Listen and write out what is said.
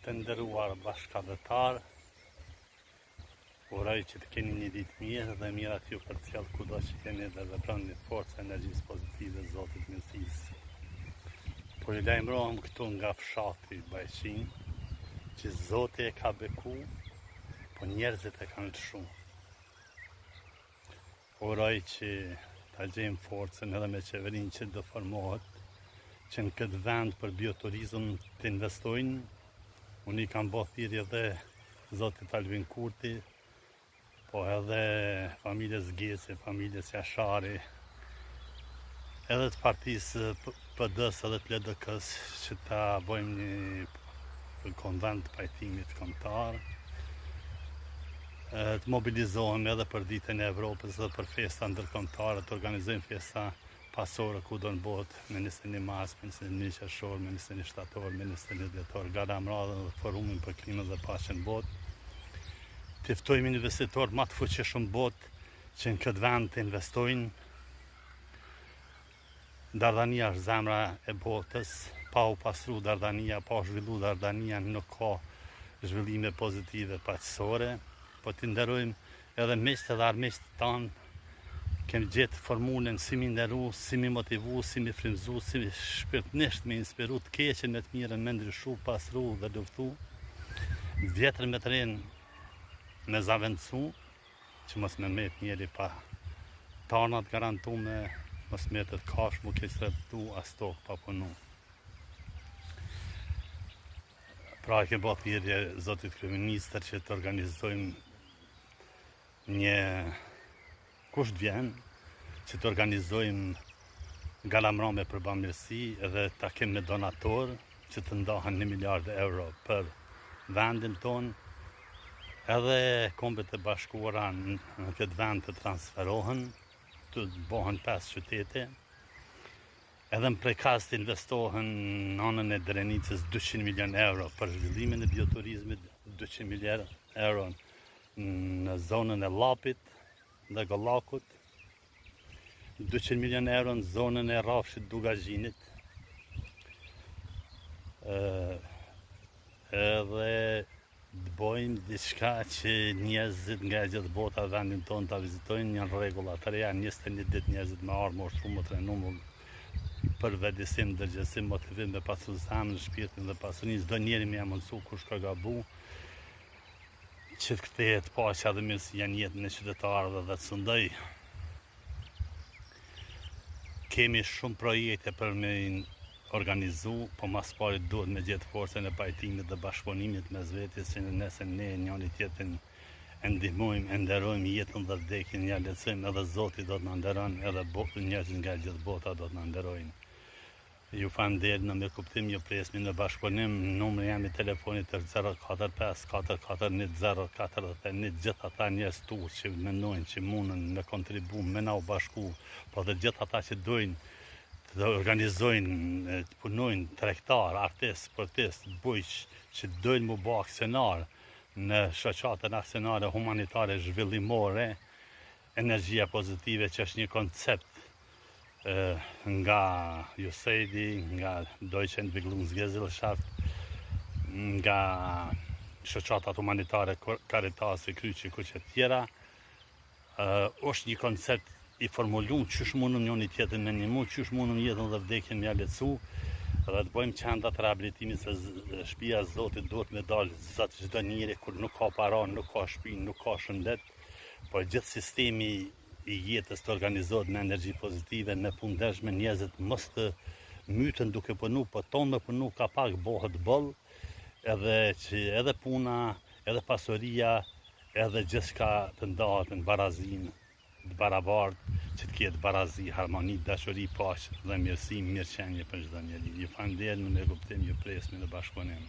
Të nderuar bashkëdhetar, uroj që të keni një ditë mirë dhe mirat ju përcjell kudo që jeni dhe veproni forca energjisë pozitive Zotit mirësisë. Po ju lajmërohem këtu nga fshati Bajqin, që Zoti e ka beku, po njerëzit e kanë lëshu. Uroj që ta gjejmë forcën edhe me qeverinë që do formohet, që në këtë vend për bioturizëm të investojnë. Unë i kam bërë thirrje dhe Zotit Albin Kurti, po edhe familjes Geci, familjes Jashari, edhe të partisë PD-s edhe të LDK-s, që ta bëjmë një konvent pajtimit kombëtar, të mobilizohemi edhe për ditën e Evropës dhe për festa ndërkombëtare, të organizojmë festa pasore ku do në botë, me 21 mars, me 21 qershor, me 21 shtator, me 21 dhjetor, gara mradhe dhe forumin për klimën dhe paqen në botë. Të ftojmë investitorë më të fuqishëm botë që në këtë vend të investojnë. Dardania është zemra e botës, pa u pastru Dardania, pa u zhvillu Dardania, nuk ka zhvillime pozitive paqësore, po të nderojmë edhe miqtë dhe armiqtë tanë. Kemi gjetë formulën si mi nderu, si mi motivu, si mi frymëzu, si mi shpirtnisht me inspiru të keqen me të mirën, me ndryshu, pastru dhe luftu. Vjetër me të rinë me zavendësu, që mos me met njeri pa tarnat garantume, mos me të kash mu keqretu, as tokë pa punu. Pra ke bërë thirrje Zotit Kryeministër që të organizojmë një kusht vjen, që të organizojmë galamrame për bamirësi dhe ta kemë me donator që të ndahen 1 miliard euro për vendin ton, edhe kombet e bashkuara në këtë vend të transferohen, të bëhen 5 qytete, edhe në prekas të investohen në anën e Drenicës 200 milion euro për zhvillimin e bioturizmit, 200 milion euro në zonën e Llapit dhe Gollakut, 200 milion euro në zonën e Rrafshit Dugazhinit, edhe të bojmë diçka që njerëzit nga gjithë bota vendin tonë ta vizitojnë, janë rregulla të reja, 21 ditë njerëzit me ardhmë, me ushtru, me trenu, për vedisim, dërgjesim, motivim me pasur zemrën, shpirtin dhe pasurin, çdo njeri më ia mësu kush ka gabu, që të kthehet paqja dhe mirësia në jetën e qytetarëve dhe të sundoj. Kemi shumë projekte për me organizu, po mas pari duhet me gjetë forcën e pajtimit dhe bashkëpunimit mes vetes, që nëse ne njëri tjetrin e ndihmojmë, e nderojmë jetën dhe vdekjen, ja lehtësojmë, edhe Zoti do të na nderon, edhe njerëzit nga gjithë bota do të na nderojnë. Ju falenderoj në mirëkuptim, ju presmi në bashkëpunim. Numri jam i telefonit është 045 441 041, gjithë ata njerëz tu që mendojnë që mundën me kontribu, me na u bashku, po dhe gjithë ata që dojnë të organizojnë, të punojnë, tregtar, artist, sportist, bujq, që dojnë mu bë aksionar në shoqatën aksionare humanitare zhvillimore, energjia pozitive, që është një koncept nga USAID, nga Deutsche Entwicklungsgesellschaft, nga shoqatat humanitare Caritas e Kryqi kuqe tjera, është një koncept i formuluar çysh mundëm njëri tjetrin me ndihmu, çysh mundëm jetën dhe vdekjen me lehtësu, dhe të bëjmë qendra të rehabilitimit, se shtëpia e Zotit duhet me dalë za çdo njeri kur nuk ka para, nuk ka shtëpi, nuk ka shëndet, po gjithë sistemi i jetës të organizohet me energji pozitive, me punëdhshme, njerëzit mos të myten duke punu, po tonë me punu ka pak bëhet boll, edhe që edhe puna, edhe pasuria, edhe gjithçka të ndahet në barazinë, të barabartë, që të ketë barazi, harmoni, dashuri, paqe dhe mirësi, mirëqenie për çdo njeri. Ju falenderoj në mirëkuptim, ju presmi në bashkëpunim.